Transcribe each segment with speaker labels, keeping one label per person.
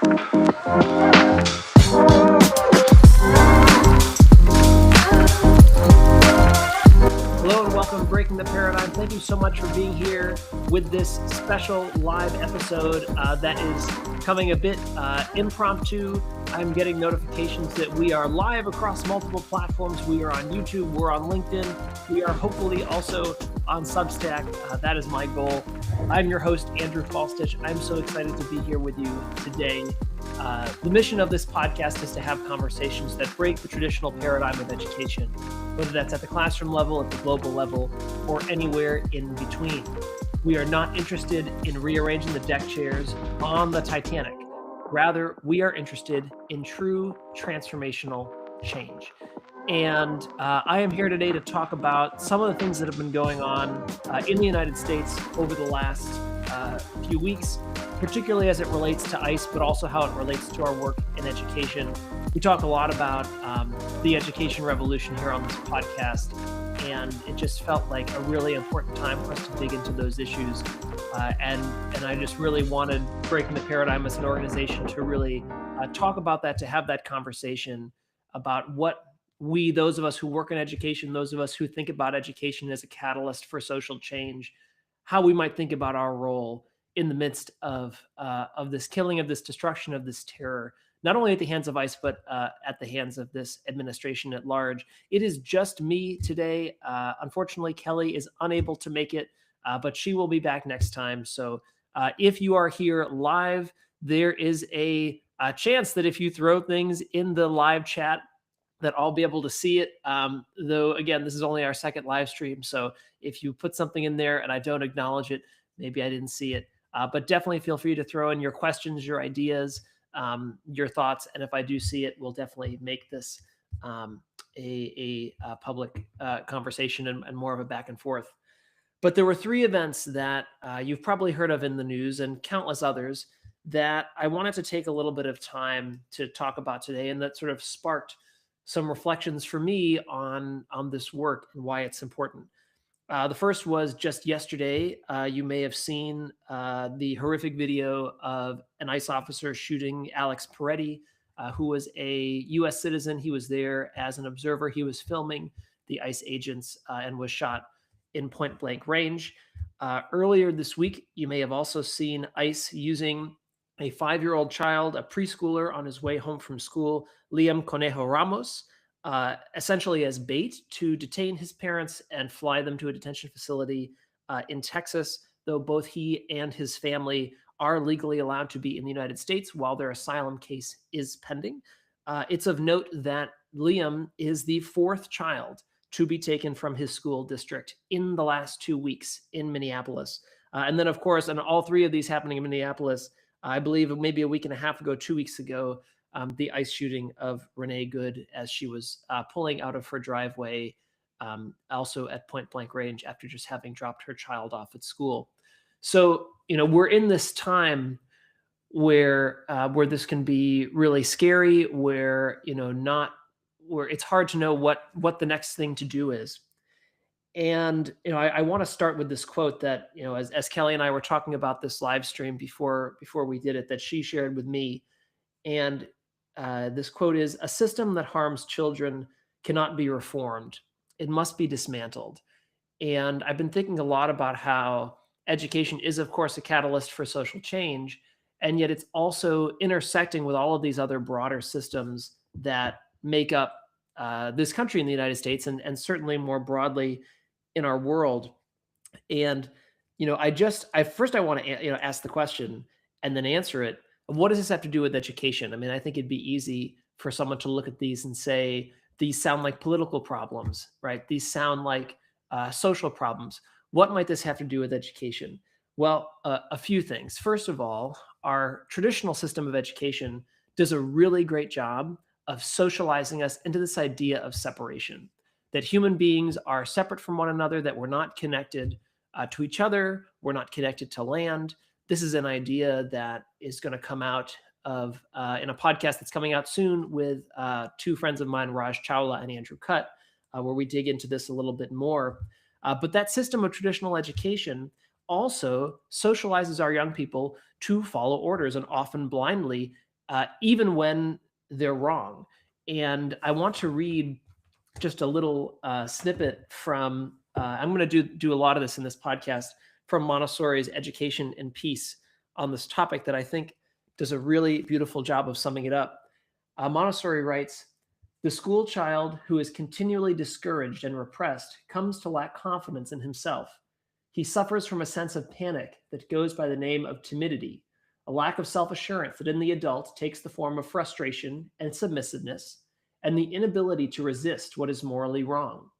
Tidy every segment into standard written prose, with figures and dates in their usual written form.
Speaker 1: Hello and welcome to Breaking the Paradigm. Thank you so much for being here with this special live episode that is coming a bit impromptu. I'm getting notifications that we are live across multiple platforms. We are on YouTube, we're on LinkedIn, we are hopefully also on Substack. That is my goal. I'm your host, Andrew Falstich. I'm so excited to be here with you today. The mission of this podcast is to have conversations that break the traditional paradigm of education, whether that's at the classroom level, at the global level, or anywhere in between. We are not interested in rearranging the deck chairs on the Titanic. Rather, we are interested in true transformational change. And I am here today to talk about some of the things that have been going on in the United States over the last few weeks, particularly as it relates to ICE, but also how it relates to our work in education. We talk a lot about the education revolution here on this podcast, and it just felt like a really important time for us to dig into those issues. And I just really wanted Breaking the Paradigm as an organization to really talk about that, to have that conversation about what we, those of us who work in education, those of us who think about education as a catalyst for social change, how we might think about our role in the midst of this killing, of this destruction, of this terror, not only at the hands of ICE, but at the hands of this administration at large. It is just me today. Unfortunately, Kelly is unable to make it, but she will be back next time. So if you are here live, there is a chance that if you throw things in the live chat, that I'll be able to see it. Though, again, this is only our second live stream. So if you put something in there and I don't acknowledge it, maybe I didn't see it. But definitely feel free to throw in your questions, your ideas, your thoughts. And if I do see it, we'll definitely make this a public conversation and more of a back and forth. But there were three events that you've probably heard of in the news and countless others that I wanted to take a little bit of time to talk about today, and that sort of sparked some reflections for me on this work and why it's important. The first was just yesterday. You may have seen the horrific video of an ICE officer shooting Alex Pretti, who was a U.S. citizen. He was there as an observer. He was filming the ICE agents and was shot in point blank range. Earlier this week, you may have also seen ICE using a 5-year-old child, a preschooler on his way home from school, Liam Conejo Ramos, essentially as bait to detain his parents and fly them to a detention facility in Texas, though both he and his family are legally allowed to be in the United States while their asylum case is pending. It's of note that Liam is the fourth child to be taken from his school district in the last 2 weeks in Minneapolis. And then, of course, and all three of these happening in Minneapolis, I believe maybe a week and a half ago, 2 weeks ago, the ICE shooting of Renee Good as she was pulling out of her driveway, also at point blank range after just having dropped her child off at school. So, we're in this time where this can be really scary, where, where it's hard to know what the next thing to do is. And, I want to start with this quote that, as Kelly and I were talking about this live stream before we did it, that she shared with me. And this quote is, "A system that harms children cannot be reformed. It must be dismantled." And I've been thinking a lot about how education is, of course, a catalyst for social change, and yet it's also intersecting with all of these other broader systems that make up this country in the United States, and certainly more broadly in our world. And, I want to, ask the question and then answer it. What does this have to do with education? I mean, I think it'd be easy for someone to look at these and say, these sound like political problems, right? These sound like social problems. What might this have to do with education? Well, a few things. First of all, our traditional system of education does a really great job of socializing us into this idea of separation, that human beings are separate from one another, that we're not connected to each other, we're not connected to land. This is an idea that is going to come out of in a podcast that's coming out soon with two friends of mine, Raj Chawla and Andrew Cutt, where we dig into this a little bit more. But that system of traditional education also socializes our young people to follow orders, and often blindly, even when they're wrong. And I want to read just a little snippet from, I'm going to do a lot of this in this podcast, from Montessori's Education and Peace on this topic that I think does a really beautiful job of summing it up. Montessori writes, "The school child who is continually discouraged and repressed comes to lack confidence in himself. He suffers from a sense of panic that goes by the name of timidity, a lack of self-assurance that in the adult takes the form of frustration and submissiveness, and the inability to resist what is morally wrong.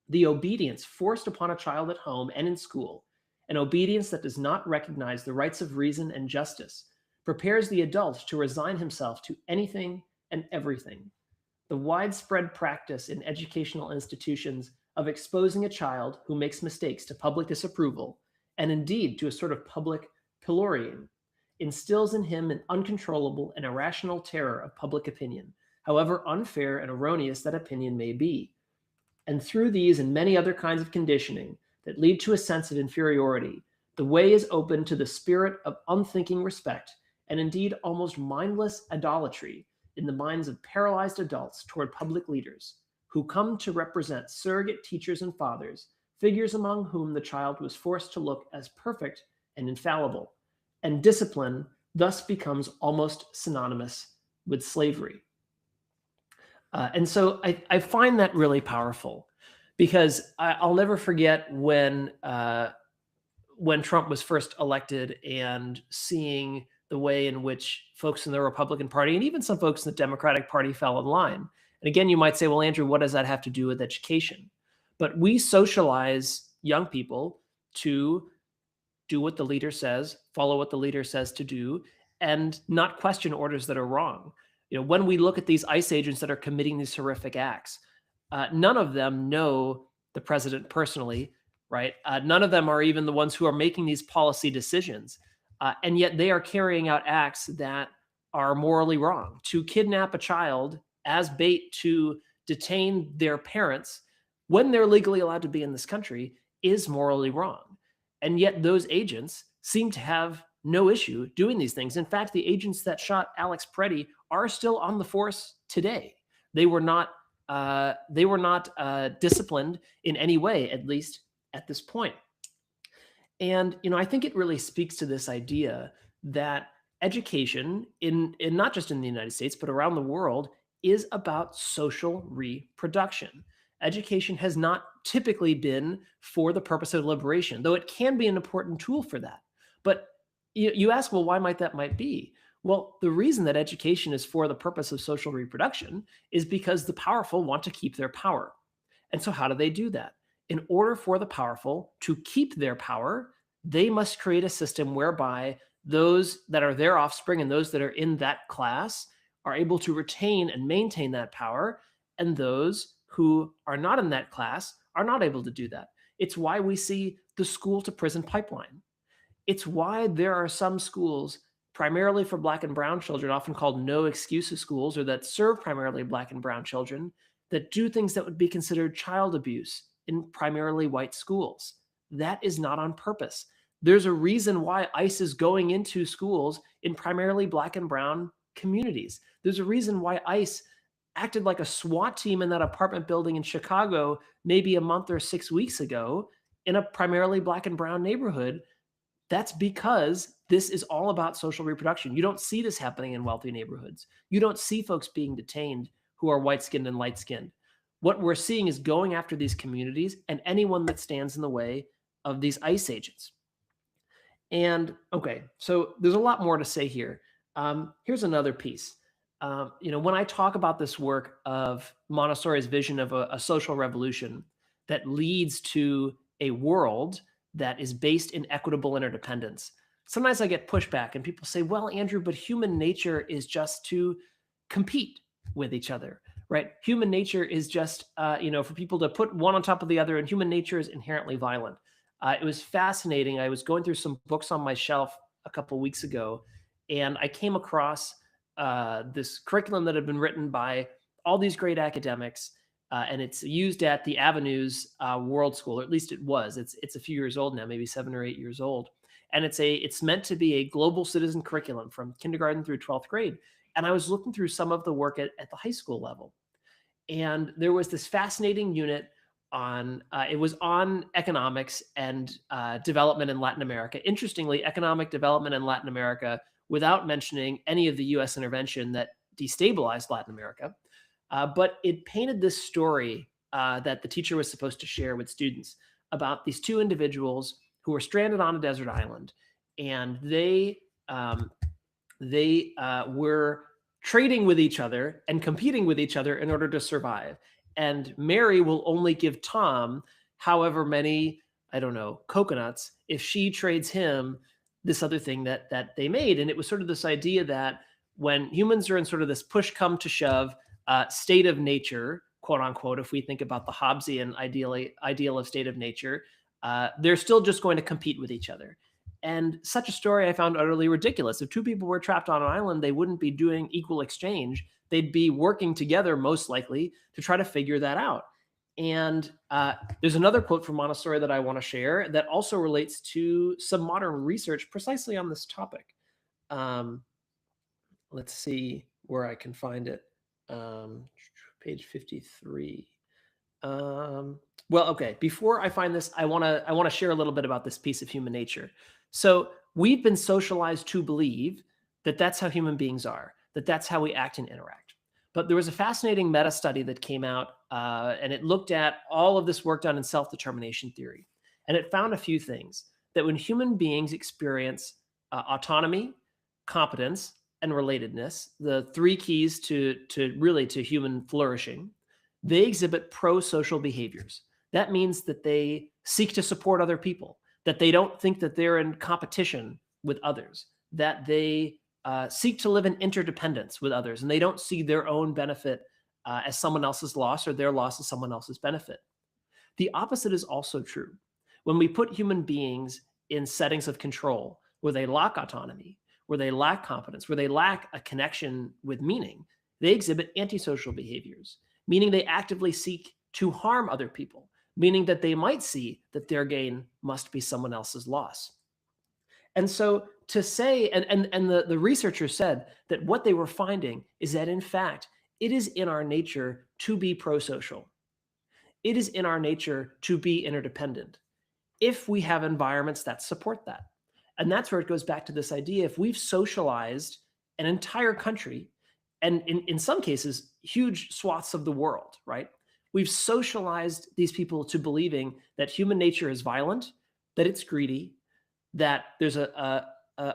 Speaker 1: The obedience forced upon a child at home and in school, an obedience that does not recognize the rights of reason and justice, prepares the adult to resign himself to anything and everything. The widespread practice in educational institutions of exposing a child who makes mistakes to public disapproval, and indeed to a sort of public pillorying, instills in him an uncontrollable and irrational terror of public opinion, however unfair and erroneous that opinion may be. And through these and many other kinds of conditioning that lead to a sense of inferiority, the way is open to the spirit of unthinking respect and indeed almost mindless idolatry in the minds of paralyzed adults toward public leaders who come to represent surrogate teachers and fathers, figures among whom the child was forced to look as perfect and infallible, and discipline thus becomes almost synonymous with slavery." And so I find that really powerful because I'll never forget when Trump was first elected and seeing the way in which folks in the Republican Party and even some folks in the Democratic Party fell in line. And again, you might say, well, Andrew, what does that have to do with education? But we socialize young people to do what the leader says, follow what the leader says to do, and not question orders that are wrong. When we look at these ICE agents that are committing these horrific acts, none of them know the president personally, right? None of them are even the ones who are making these policy decisions. And yet they are carrying out acts that are morally wrong. To kidnap a child as bait to detain their parents when they're legally allowed to be in this country is morally wrong. And yet those agents seem to have no issue doing these things. In fact, the agents that shot Alex Pretti are still on the force today. They were not disciplined in any way, at least at this point. And I think it really speaks to this idea that education, in not just in the United States but around the world, is about social reproduction. Education has not typically been for the purpose of liberation, though it can be an important tool for that. But you ask, well, why might that be? Well, the reason that education is for the purpose of social reproduction is because the powerful want to keep their power. And so how do they do that? In order for the powerful to keep their power, they must create a system whereby those that are their offspring and those that are in that class are able to retain and maintain that power, and those who are not in that class are not able to do that. It's why we see the school to prison pipeline. It's why there are some schools primarily for Black and brown children, often called no excuses schools, or that serve primarily Black and brown children, that do things that would be considered child abuse in primarily white schools. That is not on purpose. There's a reason why ICE is going into schools in primarily Black and brown communities. There's a reason why ICE acted like a SWAT team in that apartment building in Chicago maybe a month or 6 weeks ago in a primarily Black and brown neighborhood. That's because this is all about social reproduction. You don't see this happening in wealthy neighborhoods. You don't see folks being detained who are white-skinned and light-skinned. What we're seeing is going after these communities and anyone that stands in the way of these ICE agents. And okay, so there's a lot more to say here. Here's another piece. When I talk about this work of Montessori's vision of a social revolution that leads to a world that is based in equitable interdependence, sometimes I get pushback and people say, well, Andrew, but human nature is just to compete with each other, right? Human nature is just, for people to put one on top of the other, and human nature is inherently violent. It was fascinating. I was going through some books on my shelf a couple of weeks ago, and I came across this curriculum that had been written by all these great academics, and it's used at the Avenues World School, or at least it was. It's a few years old now, maybe 7 or 8 years old, and it's meant to be a global citizen curriculum from kindergarten through 12th grade. And I was looking through some of the work at the high school level. And there was this fascinating unit on, it was on economics and development in Latin America. Interestingly, economic development in Latin America without mentioning any of the US intervention that destabilized Latin America. But it painted this story that the teacher was supposed to share with students about these two individuals who were stranded on a desert island, and they were trading with each other and competing with each other in order to survive. And Mary will only give Tom however many, I don't know, coconuts if she trades him this other thing that they made. And it was sort of this idea that when humans are in sort of this push come to shove state of nature, quote unquote, if we think about the Hobbesian ideal of state of nature, they're still just going to compete with each other. And such a story I found utterly ridiculous. If two people were trapped on an island, they wouldn't be doing equal exchange. They'd be working together, most likely, to try to figure that out. And there's another quote from Montessori that I want to share that also relates to some modern research precisely on this topic. Let's see where I can find it. Page 53. Well, okay. Before I find this, I want to share a little bit about this piece of human nature. So we've been socialized to believe that that's how human beings are, that that's how we act and interact. But there was a fascinating meta study that came out, and it looked at all of this work done in self-determination theory. And it found a few things: that when human beings experience autonomy, competence, and relatedness, the three keys to human flourishing, they exhibit pro-social behaviors. That means that they seek to support other people, that they don't think that they're in competition with others, that they seek to live in interdependence with others, and they don't see their own benefit as someone else's loss or their loss as someone else's benefit. The opposite is also true. When we put human beings in settings of control where they lack autonomy, where they lack competence, where they lack a connection with meaning, they exhibit antisocial behaviors, meaning they actively seek to harm other people, meaning that they might see that their gain must be someone else's loss. And so to say, and the researchers said that what they were finding is that, in fact, it is in our nature to be pro-social. It is in our nature to be interdependent if we have environments that support that. And that's where it goes back to this idea: if we've socialized an entire country, and in some cases, huge swaths of the world, right? We've socialized these people to believing that human nature is violent, that it's greedy, that there's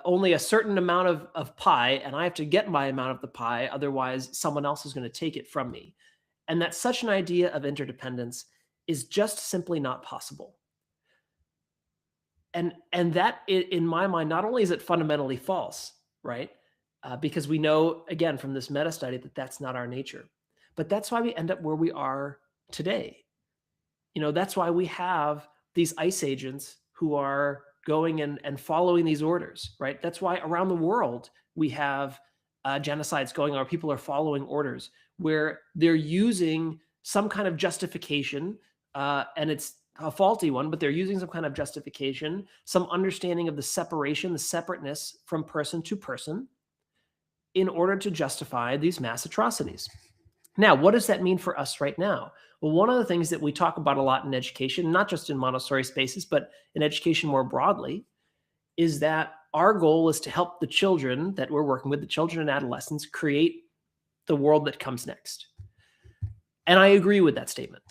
Speaker 1: only a certain amount of pie, and I have to get my amount of the pie, otherwise someone else is going to take it from me. And that such an idea of interdependence is just simply not possible. And that, in my mind, not only is it fundamentally false, right? Because we know, again, from this meta study that that's not our nature. But that's why we end up where we are today. That's why we have these ICE agents who are going and following these orders, right? That's why around the world we have genocides going on, where people are following orders, where they're using some kind of justification, and it's a faulty one, but they're using some kind of justification, some understanding of the separation, the separateness from person to person, in order to justify these mass atrocities. Now, what does that mean for us right now? Well, one of the things that we talk about a lot in education, not just in Montessori spaces, but in education more broadly, is that our goal is to help the children that we're working with, the children and adolescents, create the world that comes next. And I agree with that statement.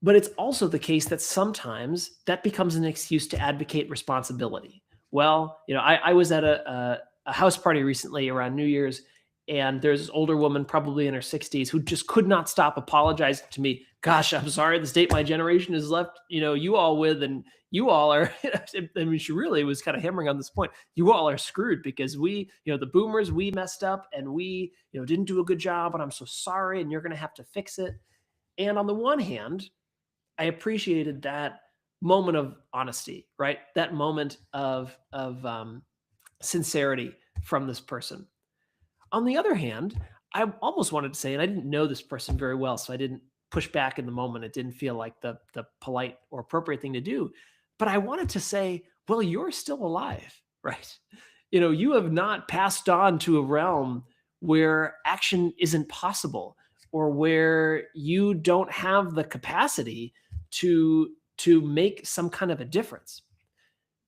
Speaker 1: But it's also the case that sometimes that becomes an excuse to advocate responsibility. Well, I was at a house party recently around New Year's, and there's this older woman, probably in her 60s, who just could not stop apologizing to me. Gosh, I'm sorry, the state my generation has left, you all with, and you all are, I mean, she really was kind of hammering on this point. You all are screwed because we, the boomers, we messed up and we, didn't do a good job, and I'm so sorry, and you're going to have to fix it. And on the one hand, I appreciated that moment of honesty, right? That moment of sincerity from this person. On the other hand, I almost wanted to say, and I didn't know this person very well, so I didn't push back in the moment. It didn't feel like the polite or appropriate thing to do. But I wanted to say, well, you're still alive, right? You have not passed on to a realm where action isn't possible, or where you don't have the capacity to make some kind of a difference.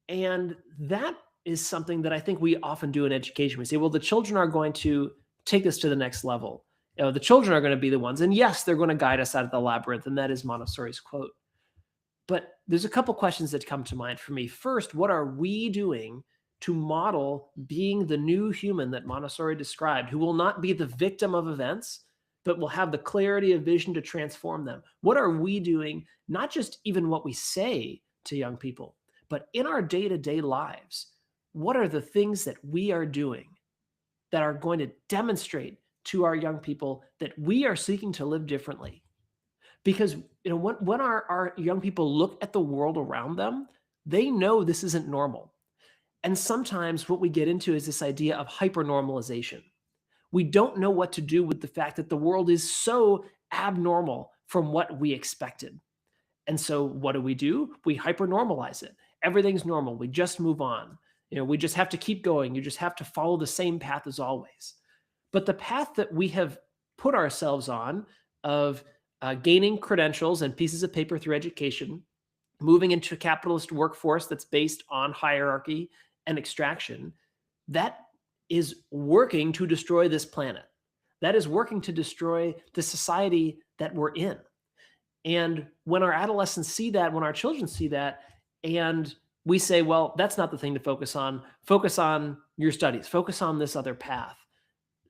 Speaker 1: And that is something that I think we often do in education. We say, well, the children are going to take this to the next level. The children are going to be the ones. And yes, they're going to guide us out of the labyrinth. And that is Montessori's quote. But there's a couple questions that come to mind for me. First, what are we doing to model being the new human that Montessori described, who will not be the victim of events, but will have the clarity of vision to transform them? What are we doing, not just even what we say to young people, but in our day-to-day lives? What are the things that we are doing that are going to demonstrate to our young people that we are seeking to live differently? Because when our young people look at the world around them, they know this isn't normal. And sometimes what we get into is this idea of hypernormalization. We don't know what to do with the fact that the world is so abnormal from what we expected. And so what do? We hypernormalize it. Everything's normal. We just move on. We just have to keep going. You just have to follow the same path as always. But the path that we have put ourselves on of gaining credentials and pieces of paper through education, moving into a capitalist workforce that's based on hierarchy and extraction, that is working to destroy this planet. That is working to destroy the society that we're in. And when our adolescents see that, when our children see that, and we say, well, that's not the thing to focus on your studies, focus on this other path,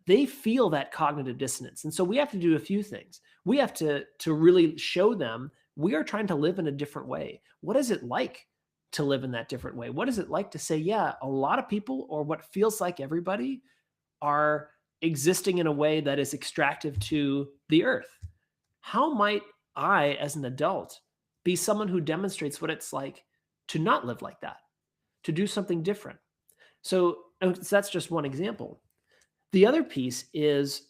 Speaker 1: they feel that cognitive dissonance. And so we have to do a few things. We have to really show them we are trying to live in a different way. What is it like to live in that different way? What is it like to say, yeah, a lot of people, or what feels like everybody, are existing in a way that is extractive to the earth? How might I, as an adult, be someone who demonstrates what it's like to not live like that, to do something different? So that's just one example. The other piece is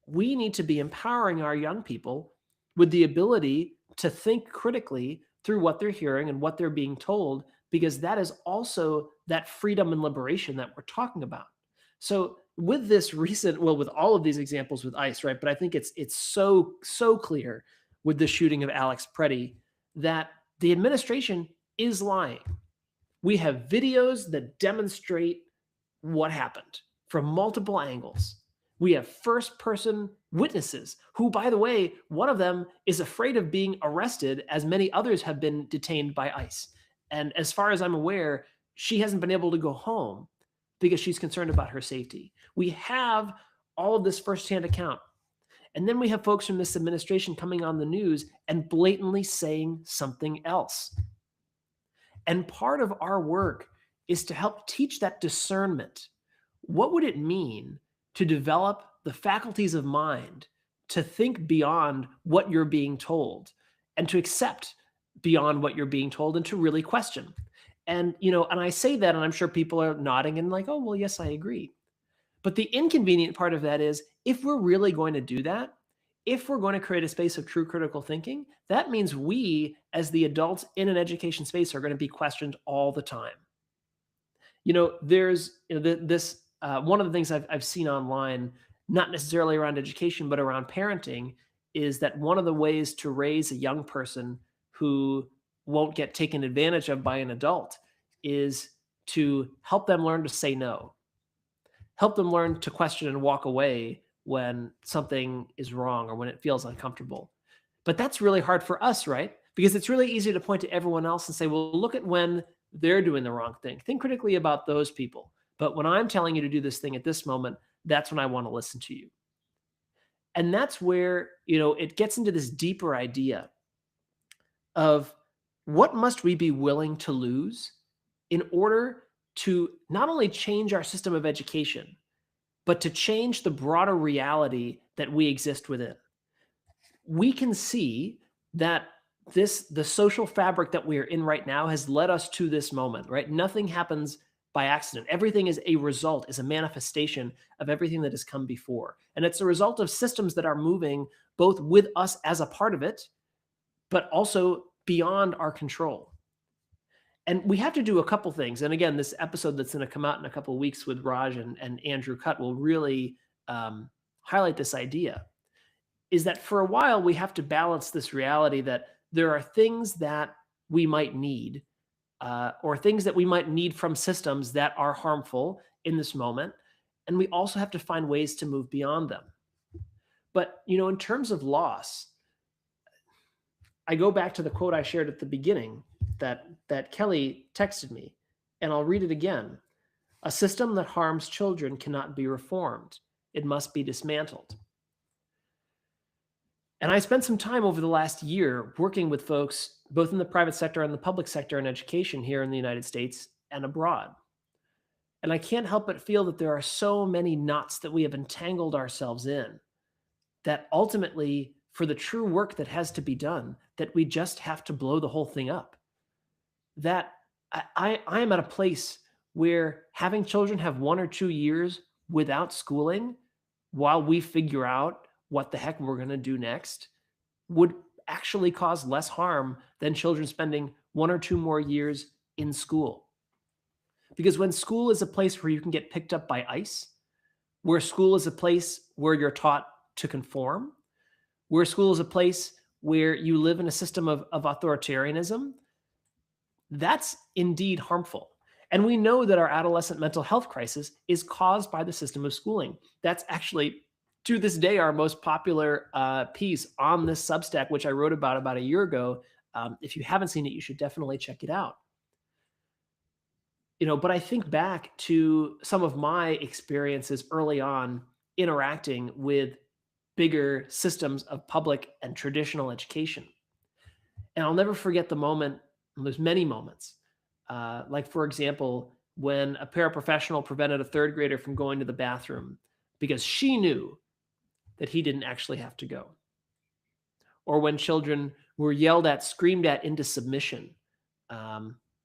Speaker 1: we need to be empowering our young people with the ability to think critically through what they're hearing and what they're being told, because that is also that freedom and liberation that we're talking about. So with this recent, well, with all of these examples with ICE, right? But I think it's so clear with the shooting of Alex Pretti that the administration is lying. We have videos that demonstrate what happened from multiple angles. We have first-person witnesses who, by the way, one of them is afraid of being arrested, as many others have been detained by ICE. And as far as I'm aware, she hasn't been able to go home because she's concerned about her safety. We have all of this firsthand account. And then we have folks from this administration coming on the news and blatantly saying something else. And part of our work is to help teach that discernment. What would it mean to develop the faculties of mind to think beyond what you're being told, and to accept beyond what you're being told, and to really question? And, and I say that, and I'm sure people are nodding and like, oh, well, yes, I agree. But the inconvenient part of that is, if we're really going to do that, if we're going to create a space of true critical thinking, that means we, as the adults in an education space, are going to be questioned all the time. There's this one of the things I've seen online, not necessarily around education, but around parenting, is that one of the ways to raise a young person who won't get taken advantage of by an adult is to help them learn to say no, help them learn to question and walk away when something is wrong or when it feels uncomfortable. But that's really hard for us, right? Because it's really easy to point to everyone else and say, well, look at when they're doing the wrong thing. Think critically about those people. But when I'm telling you to do this thing at this moment, that's when I want to listen to you. And that's where, it gets into this deeper idea of what must we be willing to lose in order to not only change our system of education, but to change the broader reality that we exist within. We can see that the social fabric that we are in right now has led us to this moment, right? Nothing happens by accident. Everything is a result, is a manifestation of everything that has come before. And it's a result of systems that are moving both with us as a part of it, but also beyond our control. And we have to do a couple things. And again, this episode that's going to come out in a couple of weeks with Raj and Andrew Cutt will really highlight this idea, is that for a while we have to balance this reality that there are things that we might need or things that we might need from systems that are harmful in this moment. And we also have to find ways to move beyond them. But, in terms of loss, I go back to the quote I shared at the beginning that Kelly texted me, and I'll read it again. A system that harms children cannot be reformed. It must be dismantled. And I spent some time over the last year working with folks, both in the private sector and the public sector in education here in the United States and abroad. And I can't help but feel that there are so many knots that we have entangled ourselves in that ultimately, for the true work that has to be done, that we just have to blow the whole thing up. That I am at a place where having children have 1 or 2 years without schooling while we figure out what the heck we're going to do next would actually cause less harm than children spending 1 or 2 more years in school. Because when school is a place where you can get picked up by ICE, where school is a place where you're taught to conform, where school is a place where you live in a system of authoritarianism, that's indeed harmful. And we know that our adolescent mental health crisis is caused by the system of schooling. That's actually, to this day, our most popular piece on this Substack, which I wrote about a year ago. If you haven't seen it, you should definitely check it out. But I think back to some of my experiences early on interacting with bigger systems of public and traditional education. And I'll never forget the moment, and there's many moments, like, for example, when a paraprofessional prevented a third grader from going to the bathroom because she knew that he didn't actually have to go. Or when children were yelled at, screamed at into submission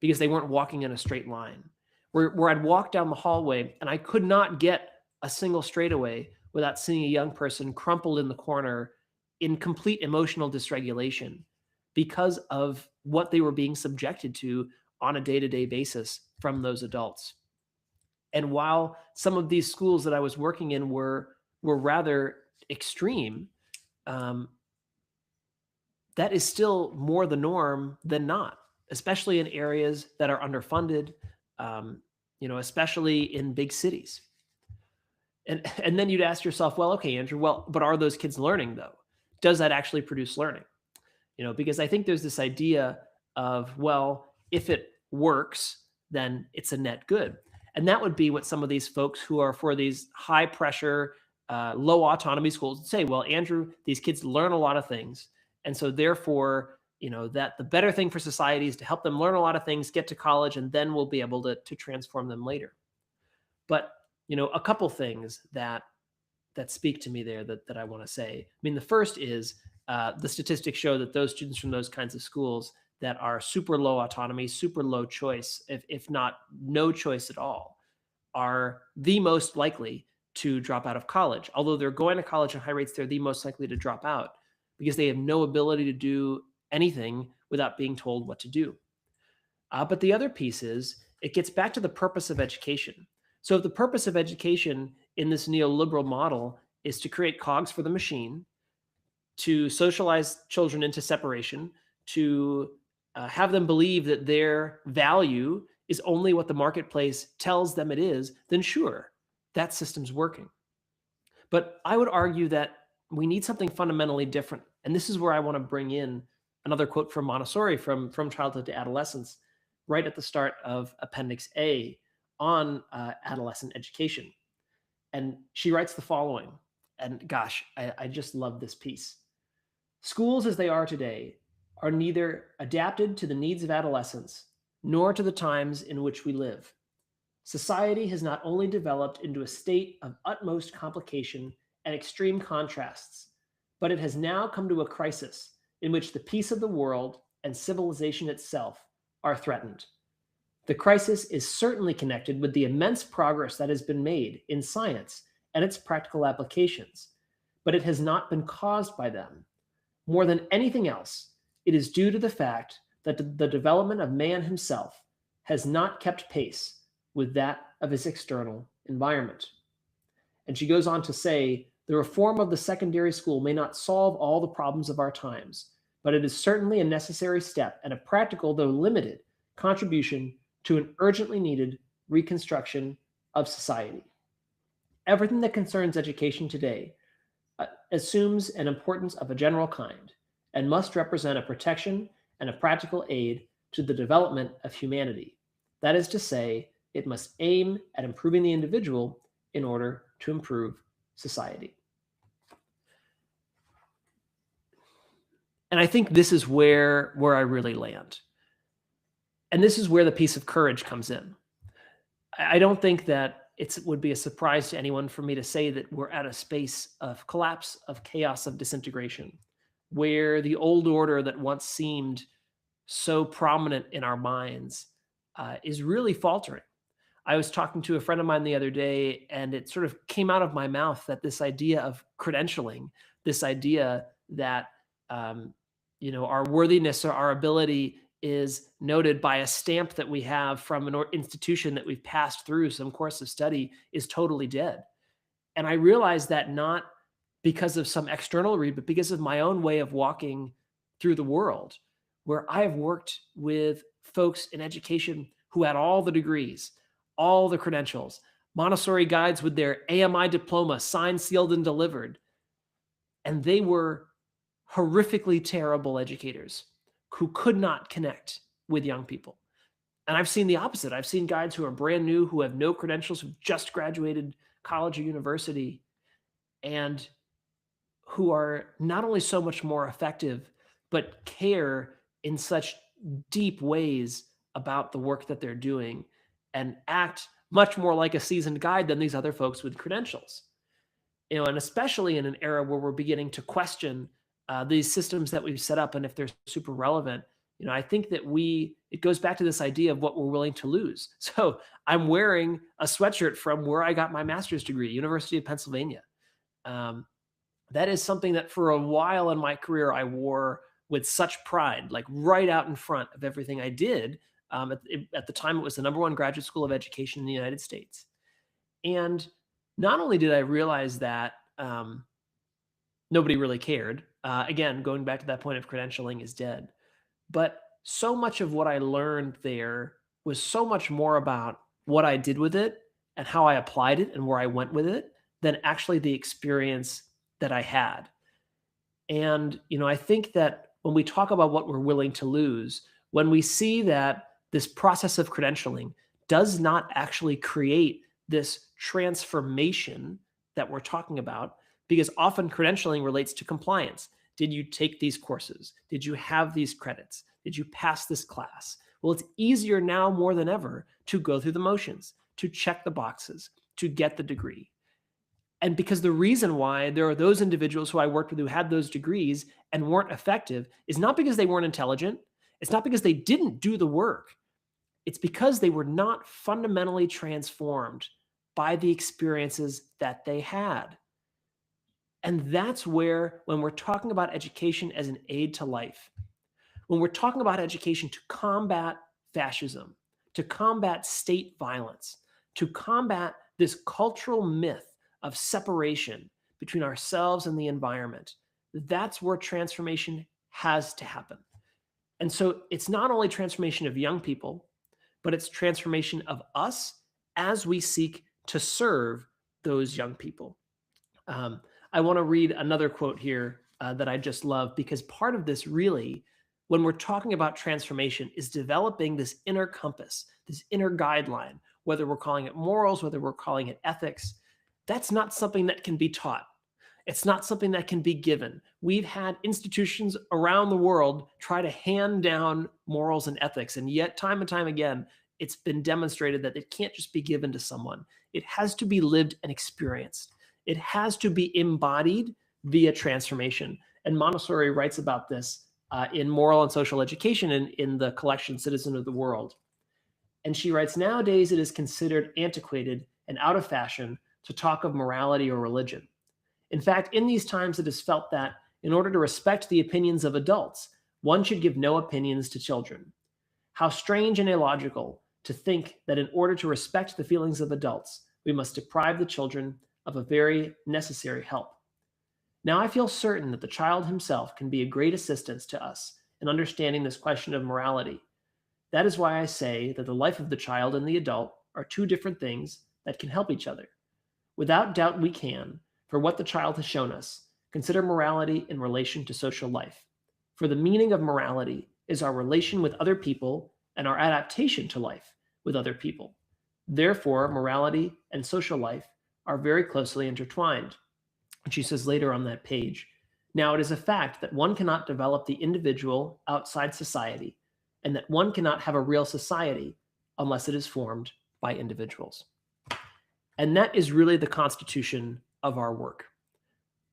Speaker 1: because they weren't walking in a straight line. Where I'd walk down the hallway and I could not get a single straightaway without seeing a young person crumpled in the corner in complete emotional dysregulation because of what they were being subjected to on a day-to-day basis from those adults. And while some of these schools that I was working in were rather extreme, that is still more the norm than not, especially in areas that are underfunded, especially in big cities. And then you'd ask yourself, well, okay, Andrew, but are those kids learning though? Does that actually produce learning? Because I think there's this idea of, well, if it works, then it's a net good. And that would be what some of these folks who are for these high pressure, low autonomy schools would say, well, Andrew, these kids learn a lot of things. And so therefore, that the better thing for society is to help them learn a lot of things, get to college, and then we'll be able to transform them later. But, a couple things that speak to me there that I want to say. I mean, the first is the statistics show that those students from those kinds of schools that are super low autonomy, super low choice, if not no choice at all, are the most likely to drop out of college. Although they're going to college at high rates, they're the most likely to drop out because they have no ability to do anything without being told what to do. But the other piece is it gets back to the purpose of education. So if the purpose of education in this neoliberal model is to create cogs for the machine, to socialize children into separation, to have them believe that their value is only what the marketplace tells them it is, then sure, that system's working. But I would argue that we need something fundamentally different. And this is where I want to bring in another quote from Montessori, from Childhood to Adolescence, right at the start of Appendix A on adolescent education. And she writes the following, and gosh, I just love this piece. Schools as they are today are neither adapted to the needs of adolescents nor to the times in which we live. Society has not only developed into a state of utmost complication and extreme contrasts, but it has now come to a crisis in which the peace of the world and civilization itself are threatened. The crisis is certainly connected with the immense progress that has been made in science and its practical applications, but it has not been caused by them. More than anything else, it is due to the fact that the development of man himself has not kept pace with that of its external environment. And she goes on to say, the reform of the secondary school may not solve all the problems of our times, but it is certainly a necessary step and a practical, though limited, contribution to an urgently needed reconstruction of society. Everything that concerns education today assumes an importance of a general kind and must represent a protection and a practical aid to the development of humanity. That is to say, it must aim at improving the individual in order to improve society. And I think this is where I really land. And this is where the piece of courage comes in. I don't think that it would be a surprise to anyone for me to say that we're at a space of collapse, of chaos, of disintegration, where the old order that once seemed so prominent in our minds is really faltering. I was talking to a friend of mine the other day, and it sort of came out of my mouth that this idea of credentialing, this idea that our worthiness or our ability is noted by a stamp that we have from an institution that we've passed through some course of study, is totally dead. And I realized that not because of some external read, but because of my own way of walking through the world, where I have worked with folks in education who had all the degrees, all the credentials, Montessori guides with their AMI diploma, signed, sealed, and delivered. And they were horrifically terrible educators who could not connect with young people. And I've seen the opposite. I've seen guides who are brand new, who have no credentials, who've just graduated college or university, and who are not only so much more effective, but care in such deep ways about the work that they're doing and act much more like a seasoned guide than these other folks with credentials. And especially in an era where we're beginning to question these systems that we've set up and if they're super relevant. I think that it goes back to this idea of what we're willing to lose. So I'm wearing a sweatshirt from where I got my master's degree, University of Pennsylvania. That is something that for a while in my career, I wore with such pride, like right out in front of everything I did. At the time, it was the #1 graduate school of education in the United States. And not only did I realize that nobody really cared, again, going back to that point of credentialing is dead, but so much of what I learned there was so much more about what I did with it and how I applied it and where I went with it than actually the experience that I had. And, I think that when we talk about what we're willing to lose, when we see that this process of credentialing does not actually create this transformation that we're talking about, because often credentialing relates to compliance. Did you take these courses? Did you have these credits? Did you pass this class? Well, it's easier now more than ever to go through the motions, to check the boxes, to get the degree. And because the reason why there are those individuals who I worked with who had those degrees and weren't effective is not because they weren't intelligent. It's not because they didn't do the work. It's because they were not fundamentally transformed by the experiences that they had. And that's where, when we're talking about education as an aid to life, when we're talking about education to combat fascism, to combat state violence, to combat this cultural myth of separation between ourselves and the environment, that's where transformation has to happen. And so it's not only transformation of young people, but it's transformation of us as we seek to serve those young people. I want to read another quote here that I just love, because part of this really, when we're talking about transformation, is developing this inner compass, this inner guideline, whether we're calling it morals, whether we're calling it ethics. That's not something that can be taught. It's not something that can be given. We've had institutions around the world try to hand down morals and ethics, and yet time and time again, it's been demonstrated that it can't just be given to someone. It has to be lived and experienced. It has to be embodied via transformation. And Montessori writes about this in Moral and Social Education in the collection Citizen of the World. And she writes, nowadays it is considered antiquated and out of fashion to talk of morality or religion. In fact, in these times, it is felt that in order to respect the opinions of adults, one should give no opinions to children. How strange and illogical to think that in order to respect the feelings of adults, we must deprive the children of a very necessary help. Now, I feel certain that the child himself can be a great assistance to us in understanding this question of morality. That is why I say that the life of the child and the adult are two different things that can help each other. Without doubt, we can, for what the child has shown us, consider morality in relation to social life. For the meaning of morality is our relation with other people and our adaptation to life with other people. Therefore, morality and social life are very closely intertwined. And she says later on that page, now it is a fact that one cannot develop the individual outside society, and that one cannot have a real society unless it is formed by individuals. And that is really the constitution of our work.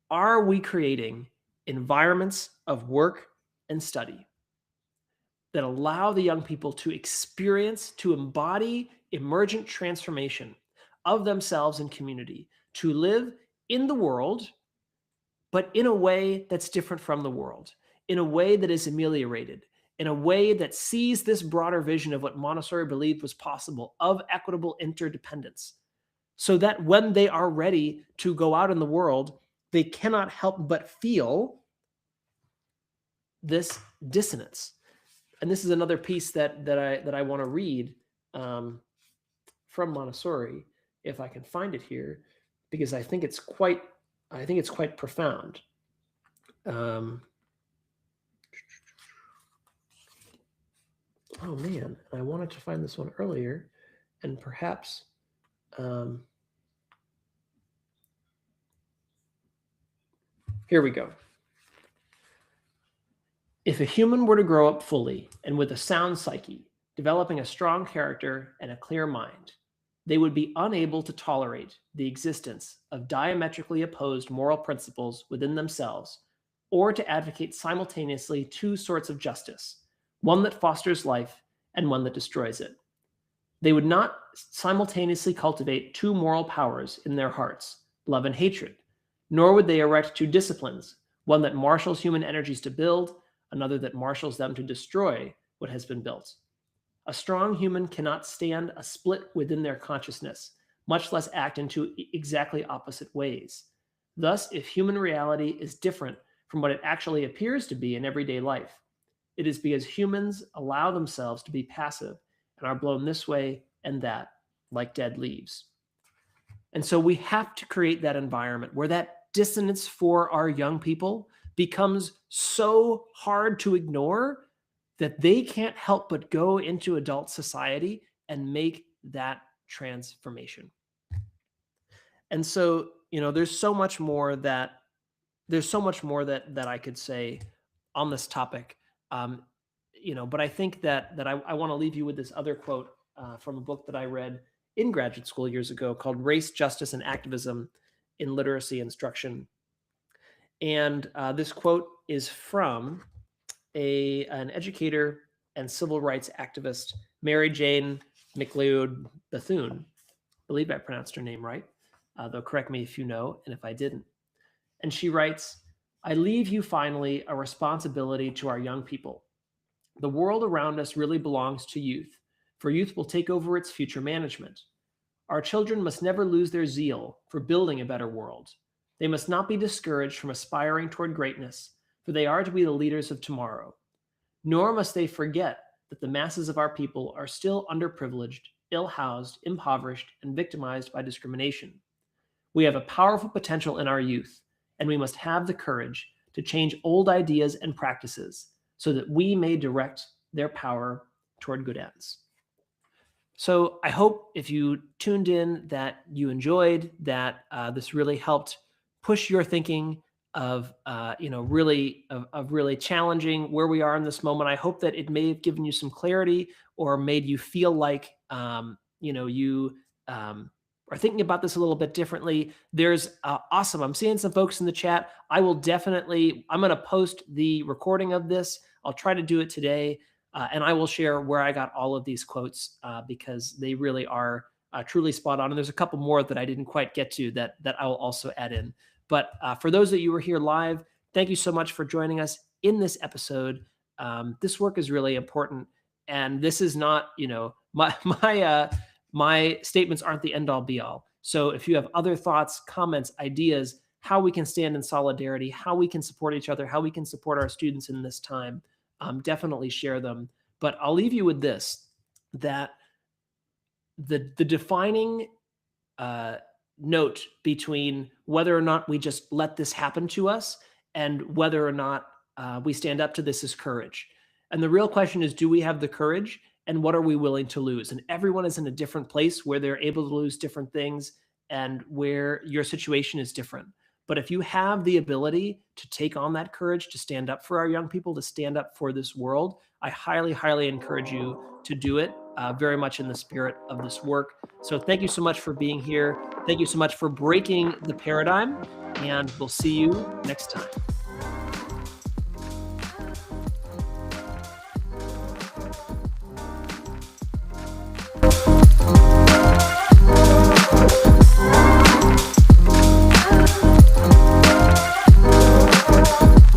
Speaker 1: Are we creating environments of work and study that allow the young people to experience, to embody emergent transformation of themselves and community, to live in the world, but in a way that's different from the world, in a way that is ameliorated, in a way that sees this broader vision of what Montessori believed was possible of equitable interdependence, so that when they are ready to go out in the world, they cannot help but feel this dissonance. And this is another piece that I want to read from Montessori, if I can find it here, because I think it's quite profound. Oh man, I wanted to find this one earlier, and perhaps here we go. If a human were to grow up fully and with a sound psyche, developing a strong character and a clear mind, they would be unable to tolerate the existence of diametrically opposed moral principles within themselves, or to advocate simultaneously two sorts of justice, one that fosters life and one that destroys it. They would not simultaneously cultivate two moral powers in their hearts, love and hatred, nor would they erect two disciplines, one that marshals human energies to build, another that marshals them to destroy what has been built. A strong human cannot stand a split within their consciousness, much less act in two exactly opposite ways. Thus, if human reality is different from what it actually appears to be in everyday life, it is because humans allow themselves to be passive and are blown this way and that, like dead leaves. And so we have to create that environment where that dissonance for our young people becomes so hard to ignore that they can't help but go into adult society and make that transformation. And so, there's so much more that I could say on this topic. But I think that I want to leave you with this other quote from a book that I read in graduate school years ago called Race, Justice, and Activism in Literacy Instruction. And this quote is from an educator and civil rights activist, Mary Jane McLeod Bethune. I believe I pronounced her name right, though correct me if you know, and if I didn't. And she writes, I leave you finally a responsibility to our young people. The world around us really belongs to youth, for youth will take over its future management. Our children must never lose their zeal for building a better world. They must not be discouraged from aspiring toward greatness, for they are to be the leaders of tomorrow. Nor must they forget that the masses of our people are still underprivileged, ill-housed, impoverished, and victimized by discrimination. We have a powerful potential in our youth, and we must have the courage to change old ideas and practices so that we may direct their power toward good ends. So I hope if you tuned in that you enjoyed, that this really helped push your thinking of really challenging where we are in this moment. I hope that it may have given you some clarity or made you feel like you are thinking about this a little bit differently. There's awesome. I'm seeing some folks in the chat. I'm going to post the recording of this. I'll try to do it today. And I will share where I got all of these quotes because they really are truly spot on. And there's a couple more that I didn't quite get to that I will also add in. But for those that you were here live, thank you so much for joining us in this episode. This work is really important. And this is not, my my statements aren't the end all be all. So if you have other thoughts, comments, ideas, how we can stand in solidarity, how we can support each other, how we can support our students in this time, definitely share them. But I'll leave you with this: that the defining uh, note between whether or not we just let this happen to us and whether or not we stand up to this is courage. And the real question is, do we have the courage, and what are we willing to lose? And everyone is in a different place where they're able to lose different things and where your situation is different. But if you have the ability to take on that courage, to stand up for our young people, to stand up for this world, I highly, highly encourage you to do it, very much in the spirit of this work. So thank you so much for being here. Thank you so much for breaking the paradigm, and we'll see you next time.